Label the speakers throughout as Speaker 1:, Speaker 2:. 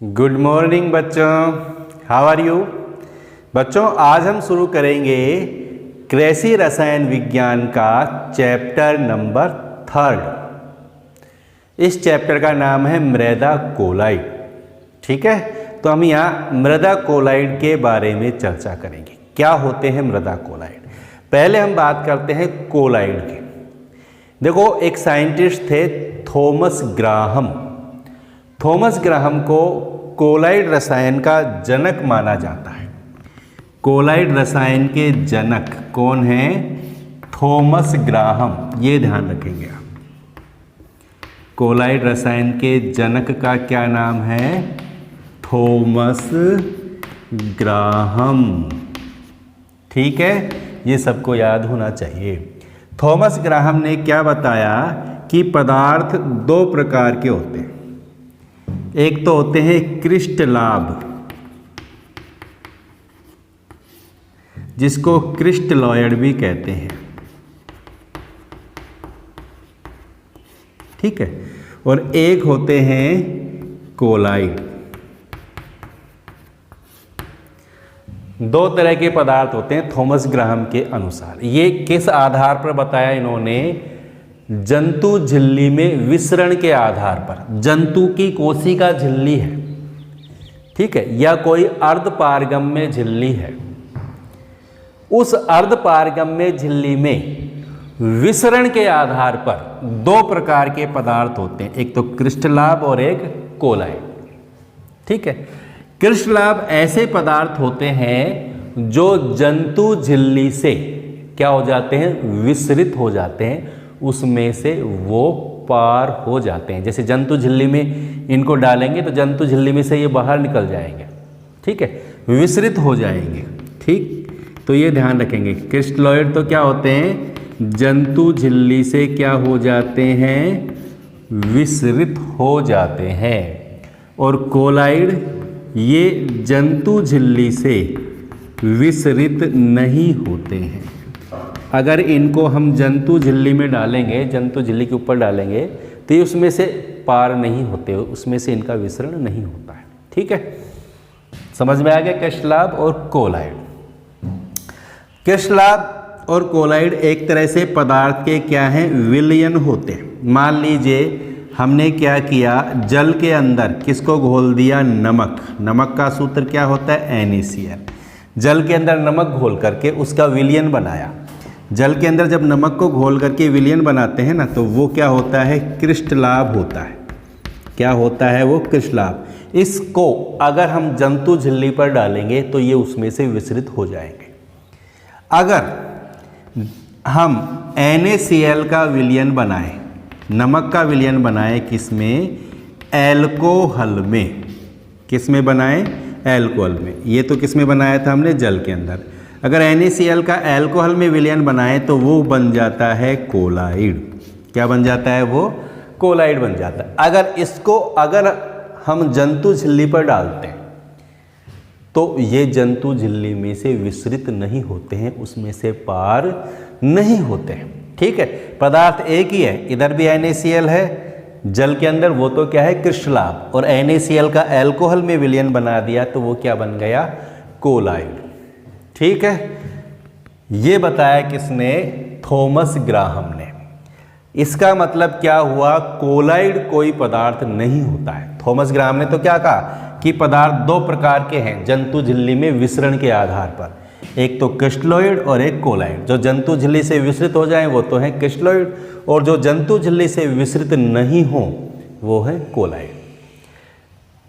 Speaker 1: Good morning बच्चों, how are you. बच्चों आज हम शुरू करेंगे कृषि रसायन विज्ञान का चैप्टर नंबर 3। इस चैप्टर का नाम है मृदा कोलाइड। ठीक है, तो हम यहाँ मृदा कोलाइड के बारे में चर्चा करेंगे। क्या होते हैं मृदा कोलाइड। पहले हम बात करते हैं कोलाइड की। देखो, एक साइंटिस्ट थे थॉमस ग्राहम। थॉमस ग्राहम को कोलाइड रसायन का जनक माना जाता है। कोलाइड रसायन के जनक कौन हैं? Thomas Graham. ये ध्यान रखेंगे आप। कोलाइड रसायन के जनक का क्या नाम है? Thomas Graham. ठीक है, ये सबको याद होना चाहिए। थॉमस ग्राहम ने क्या बताया कि पदार्थ दो प्रकार के होते हैं। एक तो होते हैं क्रिस्टलाभ, जिसको क्रिस्टलॉयड भी कहते हैं। ठीक है, और एक होते हैं कोलाइड। दो तरह के पदार्थ होते हैं थॉमस ग्राहम के अनुसार। ये किस आधार पर बताया इन्होंने? जंतु झिल्ली में विसरण के आधार पर। जंतु की कोशिका झिल्ली है, ठीक है, या कोई अर्धपारगम्य झिल्ली है। उस अर्धपारगम्य झिल्ली में विसरण के आधार पर दो प्रकार के पदार्थ होते हैं, एक तो क्रिस्टलाभ और एक कोलाइड। ठीक है, क्रिस्टलाभ ऐसे पदार्थ होते हैं जो जंतु झिल्ली से क्या हो जाते हैं? विसरित हो जाते हैं, उसमें से वो पार हो जाते हैं। जैसे जंतु झिल्ली में इनको डालेंगे तो जंतु झिल्ली में से ये बाहर निकल जाएंगे। ठीक है, विसरित हो जाएंगे। ठीक, तो ये ध्यान रखेंगे। क्रिस्टलॉइड तो क्या होते हैं? जंतु झिल्ली से क्या हो जाते हैं? विसरित हो जाते हैं। और कोलाइड ये जंतु झिल्ली से विसरित नहीं होते हैं। अगर इनको हम जंतु झिल्ली में डालेंगे, जंतु झिल्ली के ऊपर डालेंगे, तो ये उसमें से पार नहीं होते, उसमें से इनका विसरण नहीं होता है। ठीक है, समझ में आ गया क्रिस्टलाभ और कोलाइड। क्रिस्टलाभ और कोलाइड एक तरह से पदार्थ के क्या हैं? विलयन होते हैं। मान लीजिए हमने क्या किया, जल के अंदर किसको घोल दिया? नमक। नमक का सूत्र क्या होता है? NaCl। जल के अंदर नमक घोल करके उसका विलयन बनाया। जल के अंदर जब नमक को घोल करके विलयन बनाते हैं ना, तो वो क्या होता है? क्रिस्टलाभ होता है। क्या होता है वो? क्रिस्टलाभ। इसको अगर हम जंतु झिल्ली पर डालेंगे तो ये उसमें से विसरित हो जाएंगे। अगर हम NaCl का विलयन बनाएं, नमक का विलयन बनाएं, किसमें? एल्कोहल में। किस में बनाएं? एल्कोहल में। ये तो किस में बनाया था हमने? जल के अंदर। अगर NaCl का एल्कोहल में विलयन बनाए तो वो बन जाता है कोलाइड। क्या बन जाता है वो? कोलाइड बन जाता है। अगर हम जंतु झिल्ली पर डालते हैं तो ये जंतु झिल्ली में से विसरित नहीं होते हैं, उसमें से पार नहीं होते हैं। ठीक है, पदार्थ एक ही है, इधर भी NaCl है जल के अंदर, वो तो क्या है? क्रिस्टलाभ। और NaCl का एल्कोहल में विलयन बना दिया तो वो क्या बन गया? कोलाइड। ठीक है, ये बताया किसने? थॉमस ग्राहम ने। इसका मतलब क्या हुआ? कोलाइड कोई पदार्थ नहीं होता है। थॉमस ग्राहम ने तो क्या कहा कि पदार्थ दो प्रकार के हैं जंतु झिल्ली में विसरण के आधार पर, एक तो क्रिस्टलॉइड और एक कोलाइड। जो जंतु झिल्ली से विसरित हो जाएं वो तो है क्रिस्टलॉइड, और जो जंतु झिल्ली से विसरित नहीं हो वो है कोलाइड।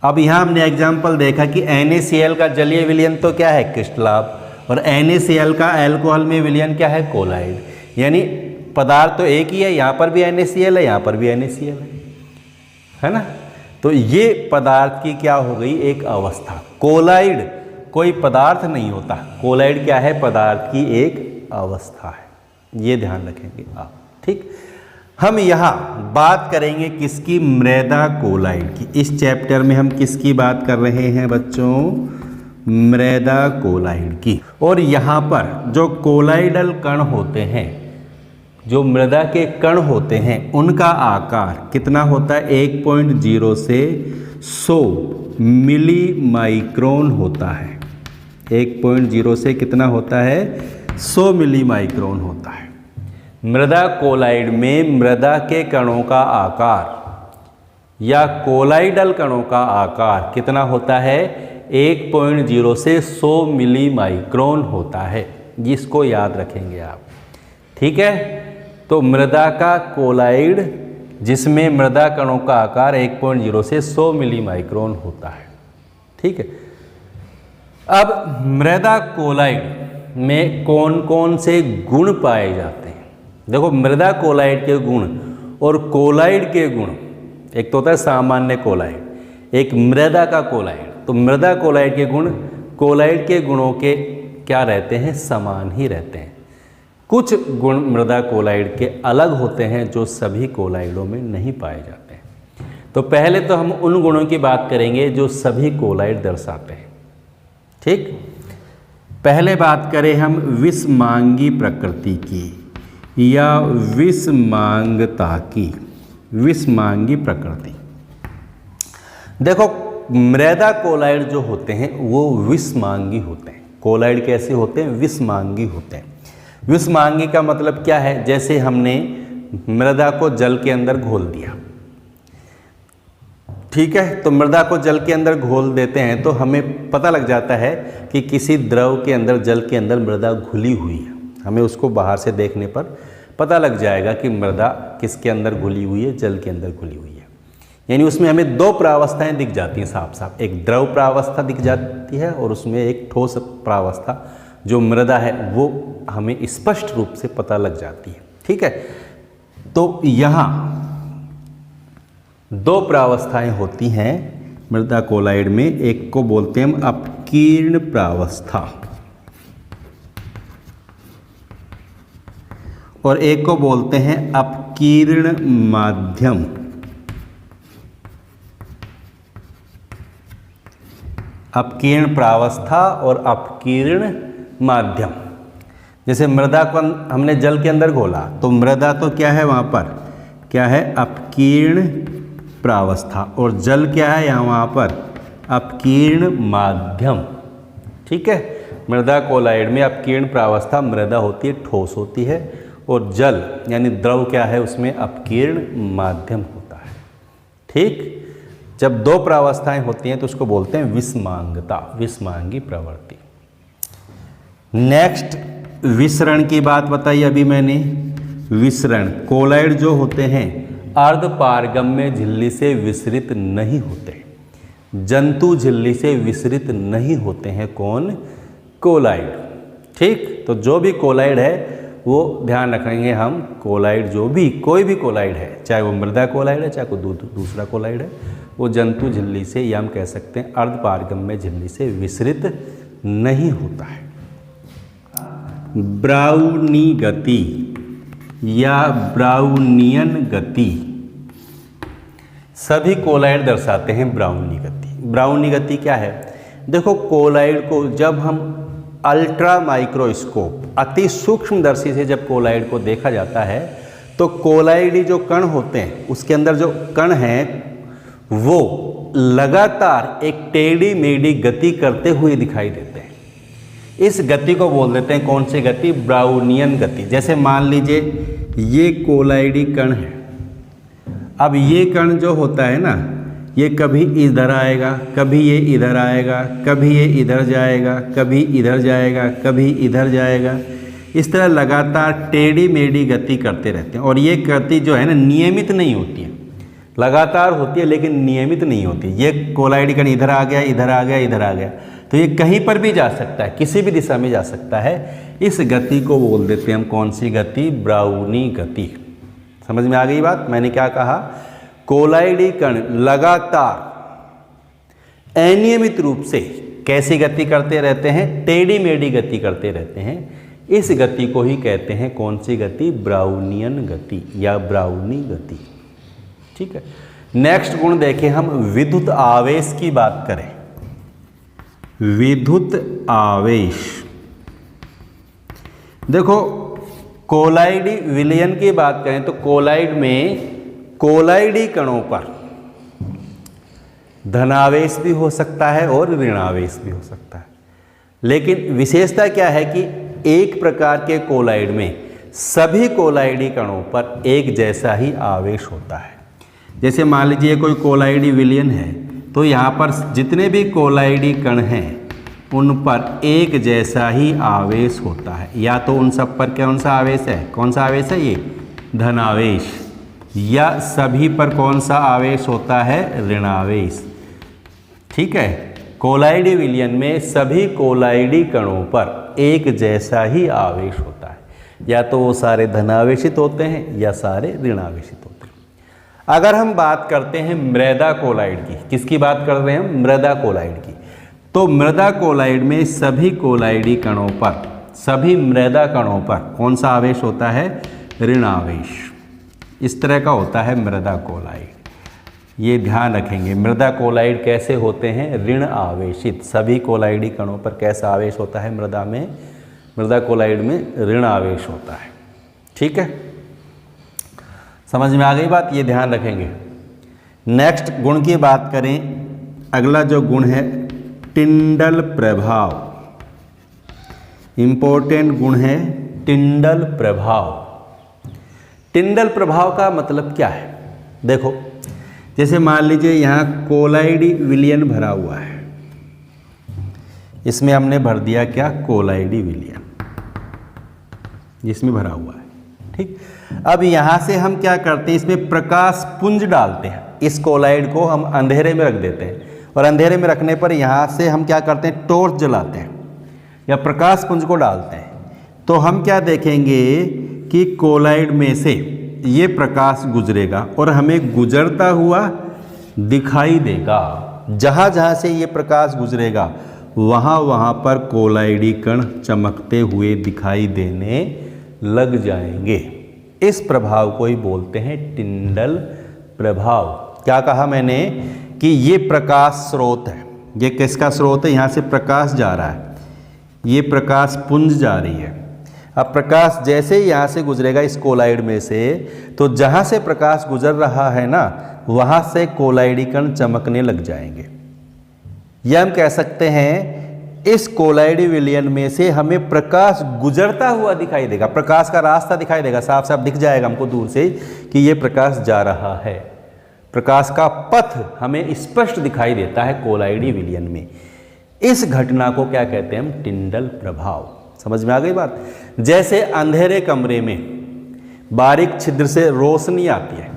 Speaker 1: अब यहाँ हमने एग्जाम्पल देखा कि NaCl का जलीय विलयन तो क्या है? क्रिस्टलाभ, और NaCl का एल्कोहल में विलयन क्या है? कोलाइड। यानी पदार्थ तो एक ही है, यहाँ पर भी NaCl है, यहाँ पर भी NaCl है ना। तो ये पदार्थ की क्या हो गई? एक अवस्था। कोलाइड कोई पदार्थ नहीं होता, कोलाइड क्या है? पदार्थ की एक अवस्था है। ये ध्यान रखेंगे आप। ठीक, हम यहाँ बात करेंगे किसकी? मृदा कोलाइड की। इस चैप्टर में हम किसकी बात कर रहे हैं बच्चों? मृदा कोलाइड की। और यहाँ पर जो कोलाइडल कण होते हैं, जो मृदा के कण होते हैं, उनका आकार कितना होता है? 1.0 से 100 मिली माइक्रोन होता है। 1.0 से कितना होता है? 100 मिली माइक्रोन होता है। मृदा कोलाइड में मृदा के कणों का आकार या कोलाइडल कणों का आकार कितना होता है? 1.0 से 100 मिली माइक्रोन होता है। जिसको याद रखेंगे आप, ठीक है। तो मृदा का कोलाइड जिसमें मृदा कणों का आकार 1.0 से 100 मिली माइक्रोन होता है, ठीक है। अब मृदा कोलाइड में कौन कौन से गुण पाए जाते हैं? देखो, मृदा कोलाइड के गुण और कोलाइड के गुण, एक तो होता है सामान्य कोलाइड, एक मृदा का कोलाइड। तो मृदा कोलाइड के गुण कोलाइड के गुणों के क्या रहते हैं? समान ही रहते हैं। कुछ गुण मृदा कोलाइड के अलग होते हैं जो सभी कोलाइडों में नहीं पाए जाते हैं। तो पहले तो हम उन गुणों की बात करेंगे जो सभी कोलाइड दर्शाते हैं, ठीक। पहले बात करें हम विषमांगी प्रकृति की या विषमांगता की। विषमांगी प्रकृति, देखो मृदा कोलाइड जो होते हैं वो विषमांगी होते हैं। कोलाइड कैसे होते हैं? विषमांगी होते हैं। विषमांगी का मतलब क्या है? जैसे हमने मृदा को जल के अंदर घोल दिया, ठीक है। तो मृदा को जल के अंदर घोल देते हैं तो हमें पता लग जाता है कि किसी द्रव के अंदर, जल के अंदर मृदा घुली हुई है। हमें उसको बाहर से देखने पर पता लग जाएगा कि मृदा किसके अंदर घुली हुई है? जल के अंदर घुली हुई है। यानी उसमें हमें दो प्रावस्थाएं दिख जाती हैं साफ साफ। एक द्रव प्रावस्था दिख जाती है और उसमें एक ठोस प्रावस्था जो मृदा है वो हमें स्पष्ट रूप से पता लग जाती है, ठीक है। तो यहाँ दो प्रावस्थाएं होती हैं मृदा कोलाइड में। एक को बोलते हैं हम अपकीर्ण प्रावस्था और एक को बोलते हैं अपकीर्ण माध्यम। अपकीर्ण प्रावस्था और अपकीर्ण माध्यम। जैसे मृदा को हमने जल के अंदर घोला तो मृदा तो क्या है वहाँ पर? क्या है? अपकीर्ण प्रावस्था। और जल क्या है यहाँ वहाँ पर? अपकीर्ण माध्यम, ठीक है। मृदा कोलाइड में अपकीर्ण प्रावस्था मृदा होती है, ठोस होती है, और जल यानी द्रव क्या है? उसमें अपकीर्ण माध्यम होता है, ठीक। जब दो प्रावस्थाएं होती हैं तो उसको बोलते हैं विषमांगता, विषमांगी प्रवृत्ति। नेक्स्ट, विसरण की बात बताई अभी मैंने। विसरण, कोलाइड जो होते हैं अर्धपारगम्य झिल्ली से विसरित नहीं होते, जंतु झिल्ली से विसरित नहीं होते हैं। कौन? कोलाइड, ठीक। तो जो भी कोलाइड है वो ध्यान रखेंगे हम, कोलाइड जो भी, कोई भी कोलाइड है, चाहे वो मृदा कोलाइड है चाहे कोई दूसरा कोलाइड है, वो जंतु झिल्ली से या हम कह सकते हैं अर्धपारगम्य झिल्ली से विसरित नहीं होता है। ब्राउनी गति या ब्राउनियन गति, सभी कोलाइड दर्शाते हैं ब्राउनी गति। ब्राउनी गति क्या है? देखो, कोलाइड को जब हम अल्ट्रा माइक्रोस्कोप, अति सूक्ष्मदर्शी से जब कोलाइड को देखा जाता है तो कोलाइडी जो कण होते हैं उसके अंदर जो कण हैं वो लगातार एक टेढ़ी मेढ़ी गति करते हुए दिखाई देते हैं। इस गति को बोल देते हैं कौन सी गति? ब्राउनियन गति। जैसे मान लीजिए ये कोलाइडी कण है, अब ये कण जो होता है ना, ये कभी इधर आएगा, कभी ये इधर आएगा, कभी ये इधर जाएगा, कभी इधर जाएगा, कभी इधर जाएगा। इस तरह लगातार टेढ़ी मेढ़ी गति करते रहते हैं। और ये गति जो है ना नियमित नहीं होती है, लगातार होती है लेकिन नियमित नहीं होती। ये कोलाइडी कण इधर आ गया, इधर आ गया, इधर आ गया, तो ये कहीं पर भी जा सकता है, किसी भी दिशा में जा सकता है। इस गति को बोल देते हैं हम कौन सी गति? ब्राउनी गति। समझ में आ गई बात? मैंने क्या कहा? कोलाइडी कण लगातार अनियमित रूप से कैसी गति करते रहते हैं? टेढ़ी मेढ़ी गति करते रहते हैं। इस गति को ही कहते हैं कौन सी गति? ब्राउनियन गति या ब्राउनी गति, ठीक है। नेक्स्ट गुण देखें हम, विद्युत आवेश की बात करें। विद्युत आवेश, देखो कोलाइडी विलयन की बात करें तो कोलाइड में कोलाइडी कणों पर धनावेश भी हो सकता है और ऋणावेश भी हो सकता है। लेकिन विशेषता क्या है कि एक प्रकार के कोलाइड में सभी कोलाइडी कणों पर एक जैसा ही आवेश होता है। जैसे मान लीजिए कोई कोलाइडी विलयन है, तो यहाँ पर जितने भी कोलाइडी कण हैं उन पर एक जैसा ही आवेश होता है। या तो उन सब पर कौन सा आवेश है, कौन सा आवेश है, ये धनावेश, या सभी पर कौन सा आवेश होता है, ऋणावेश। ठीक है, कोलाइडी विलयन में सभी कोलाइडी कणों पर एक जैसा ही आवेश होता है। या तो वो सारे धनावेशित होते हैं या सारे ऋणावेशित होते हैं। अगर हम बात करते हैं मृदा कोलाइड की, किसकी बात कर रहे हैं, मृदा कोलाइड की, तो मृदा कोलाइड में सभी कोलाइडी कणों पर, सभी मृदा कणों पर कौन सा आवेश होता है, ऋणावेश। इस तरह का होता है मृदा कोलाइड। ये ध्यान रखेंगे, मृदा कोलाइड कैसे होते हैं, ऋण आवेशित। सभी कोलाइडी कणों पर कैसा आवेश होता है मृदा में, मृदा कोलाइड में ऋण आवेश होता है। ठीक है, समझ में आ गई बात, ये ध्यान रखेंगे। नेक्स्ट गुण की बात करें, अगला जो गुण है टिंडल प्रभाव। इंपॉर्टेंट गुण है टिंडल प्रभाव। टिंडल प्रभाव का मतलब क्या है, देखो जैसे मान लीजिए यहाँ कोलाइडी विलयन भरा हुआ है, इसमें हमने भर दिया क्या, कोलाइडी विलयन, जिसमें भरा हुआ है। ठीक, अब यहाँ से हम क्या करते हैं, इसमें प्रकाश पुंज डालते हैं। इस कोलाइड को हम अंधेरे में रख देते हैं, और अंधेरे में रखने पर यहाँ से हम क्या करते हैं, टॉर्च जलाते हैं या प्रकाश पुंज को डालते हैं। तो हम क्या देखेंगे कि कोलाइड में से ये प्रकाश गुजरेगा और हमें गुजरता हुआ दिखाई देगा। जहाँ जहाँ से ये प्रकाश गुजरेगा वहाँ वहाँ पर कोलाइडी कण चमकते हुए दिखाई देने लग जाएंगे। इस प्रभाव को ही बोलते हैं टिंडल प्रभाव। क्या कहा मैंने कि ये प्रकाश स्रोत है, ये किसका स्रोत है, यहाँ से प्रकाश जा रहा है, ये प्रकाश पुंज जा रही है। अब प्रकाश जैसे ही यहाँ से गुजरेगा इस कोलाइड में से, तो जहाँ से प्रकाश गुजर रहा है ना, वहाँ से कोलाइडी कण चमकने लग जाएंगे। यह हम कह सकते हैं इस कोलाइडी विलयन में से हमें प्रकाश गुजरता हुआ दिखाई देगा, प्रकाश का रास्ता दिखाई देगा, साफ साफ दिख जाएगा हमको दूर से कि ये प्रकाश जा रहा है। प्रकाश का पथ हमें स्पष्ट दिखाई देता है कोलाइडी विलयन में। इस घटना को क्या कहते हैं हम, टिंडल प्रभाव। समझ में आ गई बात। जैसे अंधेरे कमरे में बारीक छिद्र से रोशनी आती है,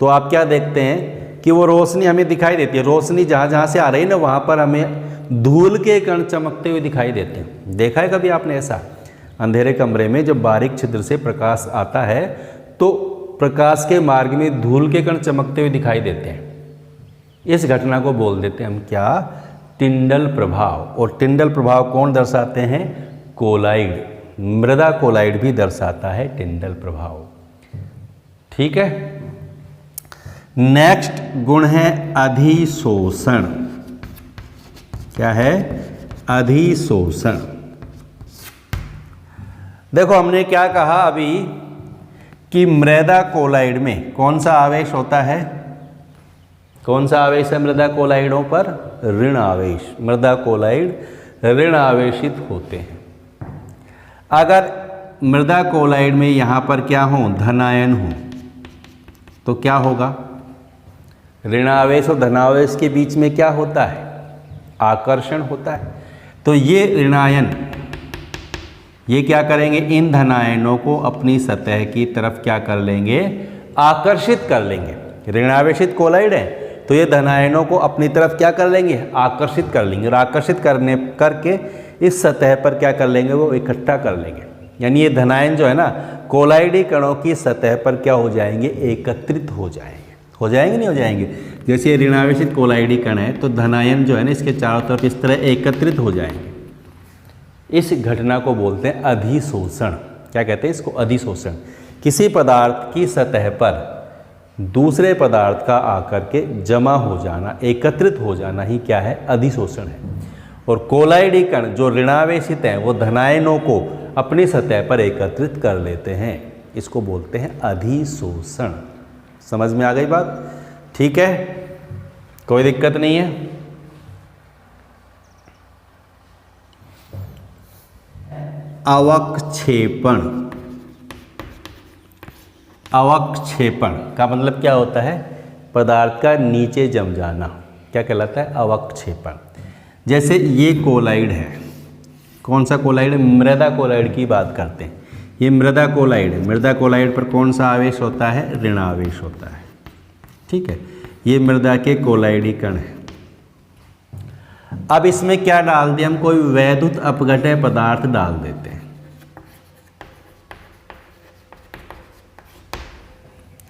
Speaker 1: तो आप क्या देखते हैं कि वो रोशनी हमें दिखाई देती है। रोशनी जहाँ जहाँ से आ रही है ना, वहाँ पर हमें धूल के कण चमकते हुए दिखाई देते हैं। देखा है कभी आपने ऐसा, अंधेरे कमरे में जब बारीक छिद्र से प्रकाश आता है तो प्रकाश के मार्ग में धूल के कण चमकते हुए दिखाई देते हैं। इस घटना को बोल देते हैं हम क्या, टिंडल प्रभाव। और टिंडल प्रभाव कौन दर्शाते हैं, कोलाइड, मृदा कोलाइड भी दर्शाता है टिंडल प्रभाव। ठीक है, नेक्स्ट गुण है अधिशोषण। क्या है, अधिशोषण। देखो हमने क्या कहा अभी कि मृदा कोलाइड में कौन सा आवेश होता है, कौन सा आवेश है मृदा कोलाइडों पर, ऋण आवेश। मृदा कोलाइड ऋण आवेशित होते हैं। अगर मृदा कोलाइड में यहाँ पर क्या हो, धनायन हो, तो क्या होगा, ऋणावेश और धनावेश के बीच में क्या होता है, आकर्षण होता है। तो ये ऋणायन, ये क्या करेंगे, इन धनायनों को अपनी सतह की तरफ क्या कर लेंगे, आकर्षित कर लेंगे। ऋणावेशित कोलाइड है तो ये धनायनों को अपनी तरफ क्या कर लेंगे, आकर्षित कर लेंगे, और आकर्षित करके इस सतह पर क्या कर लेंगे, वो इकट्ठा कर लेंगे। यानी ये धनायन जो है ना, कोलाइडी कणों की सतह पर क्या हो जाएंगे, एकत्रित हो जाएंगे। हो जाएंगे नहीं हो जाएंगे, जैसे ये ऋणावेशित कोलाइडी कण है तो धनायन जो है ना इसके चारों तरफ इस तरह एकत्रित हो जाएंगे। इस घटना को बोलते हैं अधिशोषण। क्या कहते हैं इसको, अधिशोषण। किसी पदार्थ की सतह पर दूसरे पदार्थ का आकर के जमा हो जाना, एकत्रित हो जाना ही क्या है, अधिशोषण है। और कोलाइडी कण जो ऋणावेशित हैं वो धनायनों को अपनी सतह पर एकत्रित कर लेते हैं, इसको बोलते हैं अधिशोषण। समझ में आ गई बात, ठीक है। कोई दिक्कत नहीं है। अवक्षेपण, अवक्षेपण का मतलब क्या होता है? पदार्थ का नीचे जम जाना, क्या कहलाता है? अवक्षेपण। जैसे ये कोलाइड है, कौन सा कोलाइड? मृदा कोलाइड की बात करते हैं। ये मृदा कोलाइड है। मृदा कोलाइड पर कौन सा आवेश होता है? ऋण आवेश होता है। ठीक है, ये मृदा के कोलाइडी कण है। अब इसमें क्या डाल दिया हम? कोई वैद्युत अपघटय पदार्थ डाल देते हैं।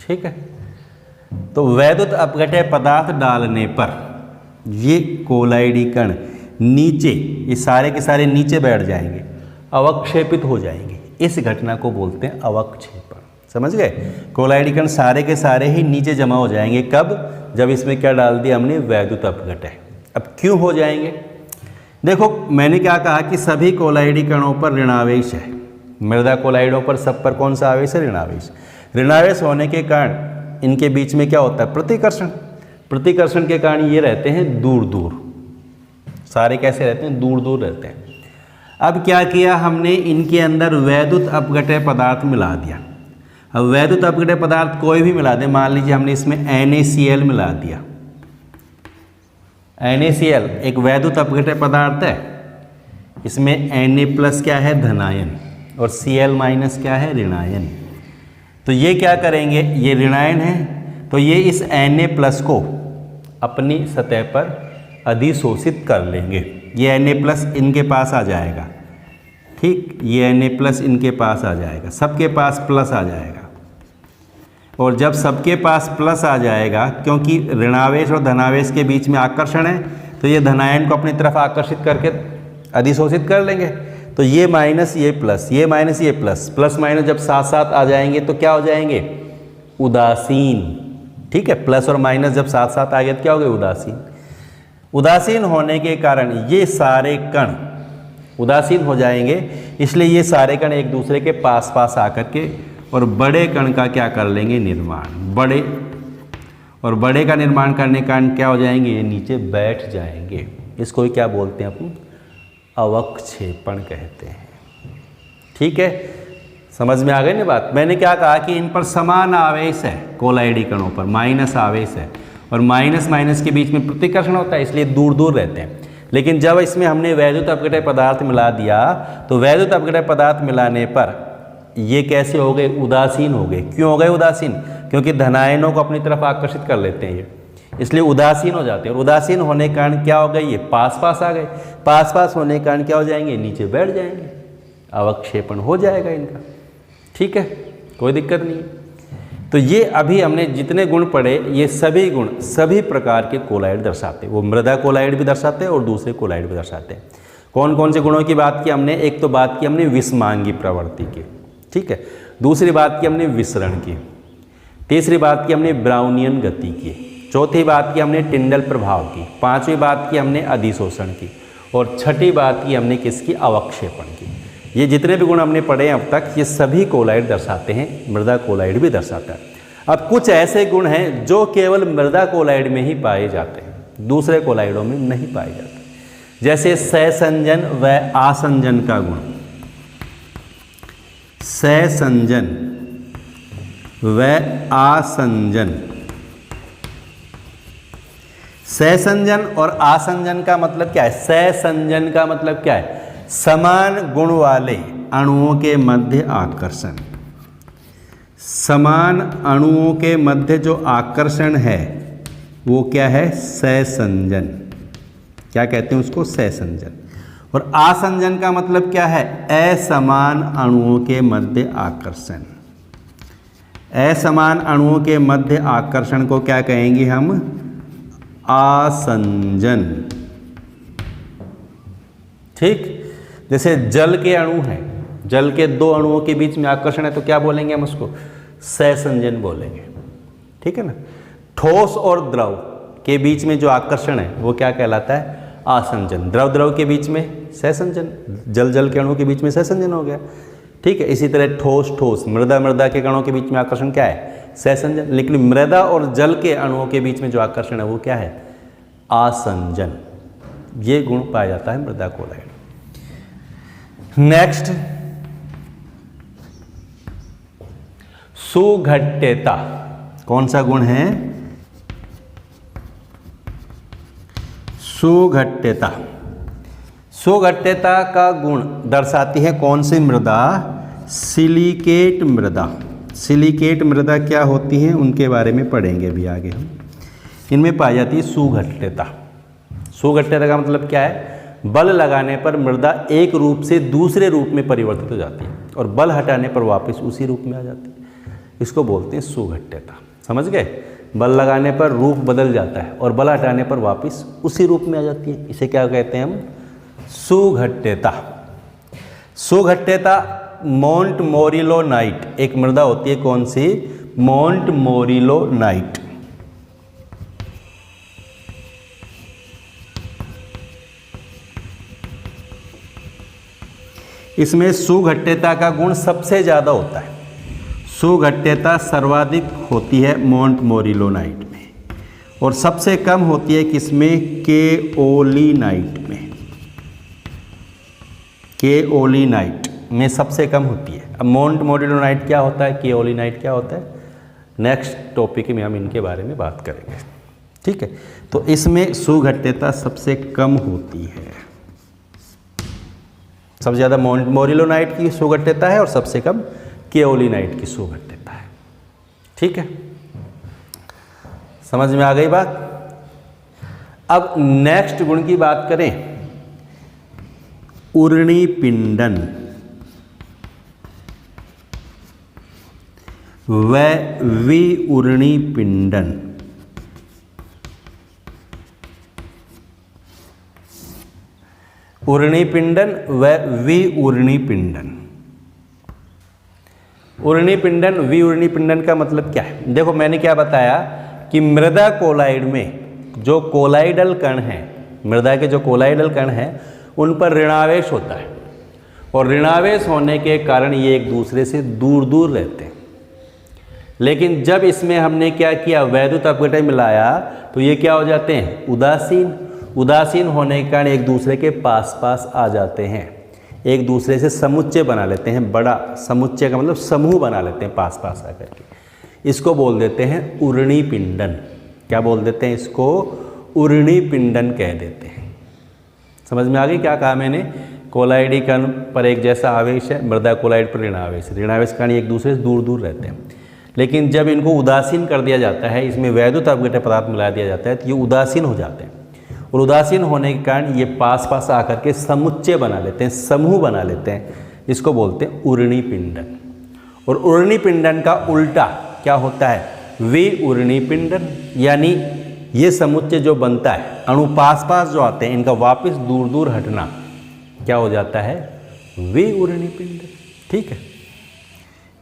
Speaker 1: ठीक है, तो वैद्युत अपघटय पदार्थ डालने पर ये कोलाइडी कण नीचे, ये सारे के सारे नीचे बैठ जाएंगे, अवक्षेपित हो जाएंगे। इस घटना को बोलते हैं अवक्षेपण। समझ गए? कोलाइडी कण सारे के सारे ही नीचे जमा हो जाएंगे। कब? जब इसमें क्या डाल दिया हमने? वैद्युत अपघटय। अब क्यों हो जाएंगे? देखो, मैंने क्या कहा कि सभी कोलाइडी कणों पर ऋणावेश है। मृदा कोलाइडों पर सब पर कौन सा आवेश है? ऋणावेश। ऋणावेश होने के कारण इनके बीच में क्या होता है? प्रतिकर्षण। प्रतिकर्षण के कारण ये रहते हैं दूर दूर, सारे कैसे रहते हैं? दूर दूर रहते हैं। अब क्या किया हमने? इनके अंदर वैद्युत अपघटय पदार्थ मिला दिया। अब वैद्युत अपघटय पदार्थ कोई भी मिला दे, मान लीजिए हमने इसमें NaCl मिला दिया। NaCl एक वैद्युत अपघटय पदार्थ है। इसमें Na+ क्या है? धनायन, और Cl- क्या है? ऋणायन। तो ये क्या करेंगे? ये ऋणायन है, तो ये इस Na+ को अपनी सतह पर अधिशोषित कर लेंगे। ये Na+ इनके पास आ जाएगा। ठीक, ये Na+ इनके पास आ जाएगा, सबके पास प्लस आ जाएगा। और जब सबके पास प्लस आ जाएगा, क्योंकि ऋणावेश और धनावेश के बीच में आकर्षण है, तो ये धनायन को अपनी तरफ आकर्षित करके अधिशोषित कर लेंगे। तो ये माइनस, ये प्लस, ये माइनस, ये प्लस, प्लस माइनस जब साथ साथ आ जाएंगे तो क्या हो जाएंगे? उदासीन। ठीक है, प्लस और माइनस जब साथ साथ आ गए तो क्या हो गए? उदासीन। उदासीन होने के कारण ये सारे कण उदासीन हो जाएंगे, इसलिए ये सारे कण एक दूसरे के पास पास आकर के और बड़े कण का क्या कर लेंगे? निर्माण। बड़े, और बड़े का निर्माण करने के कारण क्या हो जाएंगे? ये नीचे बैठ जाएंगे। इसको ही क्या बोलते हैं अपन? अवक्षेपण कहते हैं। ठीक है, समझ में आ गई ना बात? मैंने क्या कहा कि इन पर समान आवेश है, कोलाइडी कणों पर माइनस आवेश है, और माइनस माइनस के बीच में प्रतिकर्षण होता है, इसलिए दूर दूर रहते हैं। लेकिन जब इसमें हमने वैद्युत अपघटय पदार्थ मिला दिया, तो वैद्युत अपघटय पदार्थ मिलाने पर ये कैसे हो गए? उदासीन हो गए। क्यों हो गए उदासीन? क्योंकि धनायनों को अपनी तरफ आकर्षित कर लेते हैं ये, इसलिए उदासीन हो जाते हैं। और उदासीन होने के कारण क्या हो गए? ये पास पास आ गए। पास पास होने के कारण क्या हो जाएंगे? नीचे बैठ जाएंगे, अवक्षेपण हो जाएगा इनका। ठीक है, कोई दिक्कत नहीं। तो ये अभी हमने जितने गुण पढ़े, ये सभी गुण सभी प्रकार के कोलाइड दर्शाते हैं। वो मृदा कोलाइड भी दर्शाते हैं और दूसरे कोलाइड भी दर्शाते हैं। कौन कौन से गुणों की बात की हमने? एक तो बात की हमने विषमांगी प्रवृत्ति की, ठीक है। दूसरी बात की हमने विसरण की। तीसरी बात की हमने ब्राउनियन गति की। चौथी बात की हमने टिंडल प्रभाव की। पांचवी बात की हमने अधिशोषण की। और छठी बात की हमने किसकी? अवक्षेपण की। ये जितने भी गुण हमने पढ़े हैं अब तक, ये सभी कोलाइड दर्शाते हैं, मृदा कोलाइड भी दर्शाता है। अब कुछ ऐसे गुण हैं जो केवल मृदा कोलाइड में ही पाए जाते हैं, दूसरे कोलाइडों में नहीं पाए जाते। जैसे सहसंजन व आसंजन का गुण। सहसंजन व आसंजन। सहसंजन और आसंजन का मतलब क्या है? सहसंजन का मतलब क्या है? समान गुण वाले अणुओं के मध्य आकर्षण। समान अणुओं के मध्य जो आकर्षण है वो क्या है? सहसंजन। क्या कहते हैं उसको? सहसंजन। और आसंजन का मतलब क्या है? असमान अणुओं के मध्य आकर्षण। असमान अणुओं के मध्य आकर्षण को क्या कहेंगे हम? आसंजन। ठीक, जैसे जल के अणु हैं, जल के दो अणुओं के बीच में आकर्षण है तो क्या बोलेंगे हम उसको? सहसंजन बोलेंगे। ठीक है ना। ठोस और द्रव के बीच में जो आकर्षण है वो क्या कहलाता है? आसंजन। द्रव द्रव के बीच में सहसंजन, जल जल के अणुओं के बीच में सहसंजन हो गया। ठीक है, इसी तरह ठोस ठोस, मृदा मृदा के कणों के बीच में आकर्षण क्या है? सहसंजन। लेकिन मृदा और जल के अणुओं के बीच में जो आकर्षण है वो क्या है? आसंजन, ये गुण पाया जाता है मृदा कोलाइड। नेक्स्ट, सुघट्यता, कौन सा गुण है? सुघट्यता। सुघट्यता का गुण दर्शाती है कौन सी मृदा? सिलिकेट मृदा। सिलिकेट मृदा क्या होती है उनके बारे में पढ़ेंगे भी आगे हम। इनमें पाई जाती है सुघट्यता। सुघट्यता का मतलब क्या है? बल लगाने पर मृदा एक रूप से दूसरे रूप में परिवर्तित हो जाती है और बल हटाने पर वापस उसी रूप में आ जाती है। इसको बोलते हैं सुघट्यता। समझ गए? बल लगाने पर रूप बदल जाता है और बल हटाने पर वापस उसी रूप में आ जाती है। इसे क्या कहते हैं हम? सुघट्यता। सुघट्यता मोंटमोरिलोनाइट एक मृदा होती है, कौन सी? मोंटमोरिलोनाइट। इसमें सुघट्यता का गुण सबसे ज्यादा होता है। सुघट्यता सर्वाधिक होती है मोंटमोरिलोनाइट में और सबसे कम होती है किसमें? केओलिनाइट में। केओलिनाइट में सबसे कम होती है। अब मोंटमोरिलोनाइट क्या होता है, केओलिनाइट क्या होता है, नेक्स्ट टॉपिक में हम इनके बारे में बात करेंगे। ठीक है, तो इसमें सुघट्यता सबसे कम होती है। सबसे ज़्यादा मोंटमोरिलोनाइट की सुघट्यता है और सबसे कम केओलिनाइट की सुघट्यता है। ठीक है, समझ में आ गई बात। अब नेक्स्ट गुण की बात करें, उर्णिपिंडन व विउर्णिपिंडन। उर्णिपिंडन व विउर्णिपिंडन। उर्णिपिंडन विउर्णिपिंडन का मतलब क्या है? देखो मैंने क्या बताया कि मृदा कोलाइड में जो कोलाइडल कण हैं, मृदा के जो कोलाइडल कण हैं उन पर ऋणावेश होता है और ऋणावेश होने के कारण ये एक दूसरे से दूर दूर रहते हैं। लेकिन जब इसमें हमने क्या किया, वैद्युत अपघटन मिलाया तो ये क्या हो जाते हैं? उदासीन। उदासीन होने के कारण एक दूसरे के पास पास आ जाते हैं, एक दूसरे से समुच्चय बना लेते हैं। बड़ा समुच्चय का मतलब समूह बना लेते हैं पास पास आकर के। इसको बोल देते हैं उर्णिपिंडन। क्या बोल देते हैं इसको? उर्णिपिंडन कह देते हैं। समझ में आ गई क्या कहा मैंने? कोलाइडी कण पर एक जैसा आवेश है, मृदा कोलाइड पर ऋणावेश। ऋणावेश कण एक दूसरे से दूर दूर रहते हैं, लेकिन जब इनको उदासीन कर दिया जाता है, इसमें वैद्युत अपघटन पदार्थ मिला दिया जाता है तो ये उदासीन हो जाते हैं और उदासीन होने के कारण ये पास पास आकर के समुच्चय बना लेते हैं, समूह बना लेते हैं। इसको बोलते हैं उर्णिपिंडन। और उर्णिपिंडन का उल्टा क्या होता है? विउर्णिपिंडन। यानी ये समुच्चय जो बनता है, अणु पास पास जो आते हैं, इनका वापस दूर दूर हटना क्या हो जाता है? विउर्णिपिंडन। ठीक है,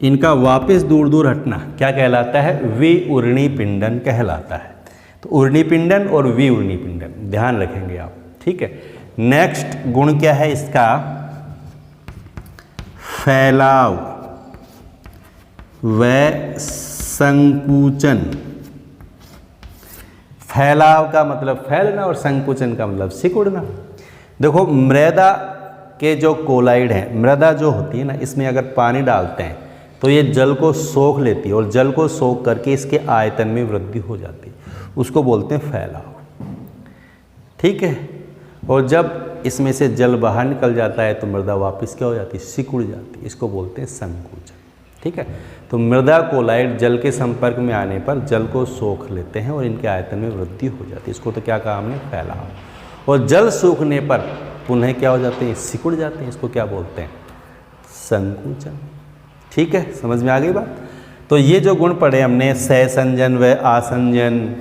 Speaker 1: इनका वापस दूर दूर हटना क्या कहलाता है? विउर्णिपिंडन कहलाता है। तो उर्णिपिंडन और विउर्णिपिंडन ध्यान रखेंगे आप। ठीक है, नेक्स्ट गुण क्या है इसका? फैलाव व संकुचन। फैलाव का मतलब फैलना और संकुचन का मतलब सिकुड़ना। देखो मृदा के जो कोलाइड हैं, मृदा जो होती है ना, इसमें अगर पानी डालते हैं तो ये जल को सोख लेती है और जल को सोख करके इसके आयतन में वृद्धि हो जाती है, उसको बोलते हैं फैलाव। ठीक है, और जब इसमें से जल बाहर निकल जाता है तो मृदा वापस क्या हो जाती है? सिकुड़ जाती है। इसको बोलते हैं संकुचन। ठीक है, तो मृदा कोलाइड जल के संपर्क में आने पर जल को सोख लेते हैं और इनके आयतन में वृद्धि हो जाती है। इसको तो क्या कहा हमने? फैलाव। और जल सूखने पर पुनः क्या हो जाते हैं? सिकुड़ जाते हैं। इसको क्या बोलते हैं? संकुचन। ठीक है, समझ में आ गई बात। तो ये जो गुण पढ़े हमने, सहसंजन व आसंजन,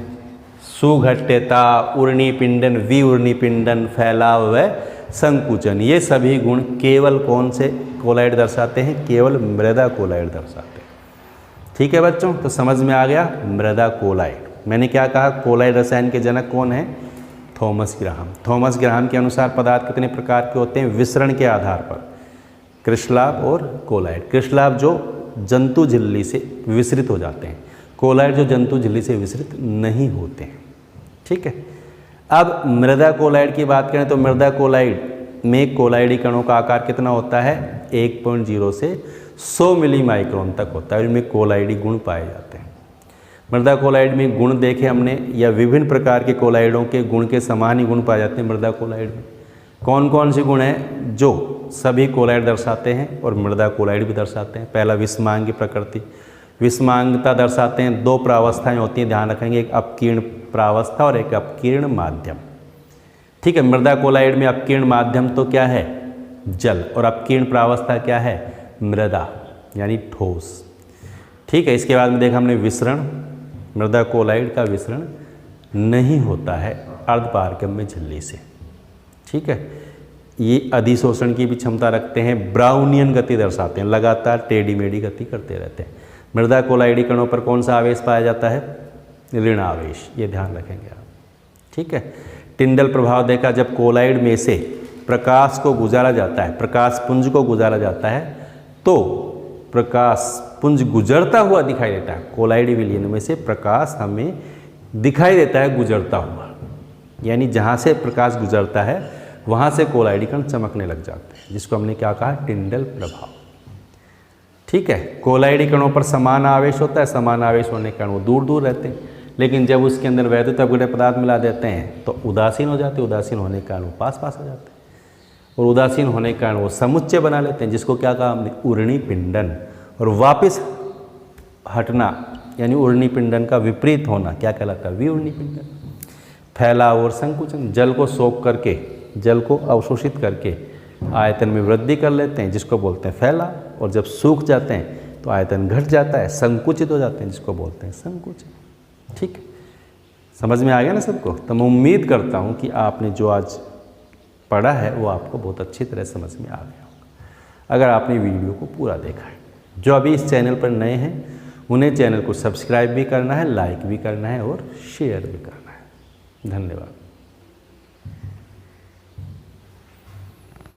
Speaker 1: सुघट्यता, उर्णिपिंडन, विउर्णिपिंडन, फैलाव व संकुचन, ये सभी गुण केवल कौन से कोलाइड दर्शाते हैं? केवल मृदा कोलाइड दर्शाते हैं। ठीक है बच्चों, तो समझ में आ गया मृदा कोलाइड। मैंने क्या कहा? कोलाइड रसायन के जनक कौन है? Thomas Graham. थॉमस ग्राहम के अनुसार पदार्थ कितने प्रकार के होते हैं? विसरण के आधार पर कृष्णलाभ और कोलाइड। कृष्णलाभ जो जंतु झिल्ली से विसरित हो जाते हैं, कोलाइड जो जंतु झिल्ली से विसरित नहीं होते हैं। ठीक है, अब मृदा कोलाइड की बात करें तो मृदा कोलाइड में कोलाइडी कणों का आकार कितना होता है? 1.0 से 100 मिली माइक्रोन तक होता है। इनमें कोलाइडी गुण पाए जाते हैं। मृदा कोलाइड में गुण देखे हमने, या विभिन्न प्रकार के कोलाइडों के गुण के समान ही गुण पाए जाते हैं मृदा कोलाइड में। कौन कौन से गुण हैं जो सभी कोलाइड दर्शाते हैं और मृदा कोलाइड भी दर्शाते हैं? पहला, विषमांग की प्रकृति। विषमांगता दर्शाते हैं, 2 प्रावस्थाएं होती हैं, ध्यान रखेंगे, एक अपकीर्ण प्रावस्था और एक अपकीर्ण माध्यम। ठीक है, मृदा कोलाइड में अपकीर्ण माध्यम तो क्या है? जल, और अपकीर्ण प्रावस्था क्या है? मृदा यानी ठोस। ठीक है, इसके बाद में देखा हमने विसरण। मृदा कोलाइड का विसरण नहीं होता है अर्धपारगम्य झिल्ली से। ठीक है, ये अधिशोषण की भी क्षमता रखते हैं, ब्राउनियन गति दर्शाते हैं, लगातार टेढ़ी मेढ़ी गति करते रहते हैं। मृदा कोलाइडी कणों पर कौन सा आवेश पाया जाता है? ऋण आवेश, ये ध्यान रखेंगे आप। ठीक है, टिंडल प्रभाव देखा, जब कोलाइड में से प्रकाश को गुजारा जाता है, प्रकाश पुंज को गुजारा जाता है, तो प्रकाश पुंज गुजरता हुआ दिखाई देता है। कोलाइडी विलयन में से प्रकाश हमें दिखाई देता है गुजरता हुआ, यानी जहाँ से प्रकाश गुजरता है वहाँ से कोलाइडी कण चमकने लग जाते हैं, जिसको हमने क्या कहा? टिंडल प्रभाव। ठीक है, कोलाइडी कणों पर समान आवेश होता है। समान आवेश होने के कारण वो दूर दूर रहते हैं, लेकिन जब उसके अंदर वैद्युत अपघटन पदार्थ मिला देते हैं तो उदासीन हो जाते हैं। उदासीन होने के कारण वो पास पास हो जाते हैं, और उदासीन होने के कारण वो समुच्चय बना लेते हैं, जिसको क्या कहा हमने? उर्णी पिंडन। और वापस हटना यानी उर्णी पिंडन का विपरीत होना क्या कहलाता है? विउर्णी पिंडन। फैलाव और संकुचन, जल को सोख करके, जल को अवशोषित करके आयतन में वृद्धि कर लेते हैं, जिसको बोलते हैं फैलाव, और जब सूख जाते हैं तो आयतन घट जाता है, संकुचित हो जाते हैं, जिसको बोलते हैं संकुचन। ठीक, समझ में आ गया ना सबको? तो मैं उम्मीद करता हूँ कि आपने जो आज पढ़ा है वो आपको बहुत अच्छी तरह समझ में आ गया होगा, अगर आपने वीडियो को पूरा देखा है। जो अभी इस चैनल पर नए हैं उन्हें चैनल को सब्सक्राइब भी करना है, लाइक भी करना है और शेयर भी करना है। धन्यवाद।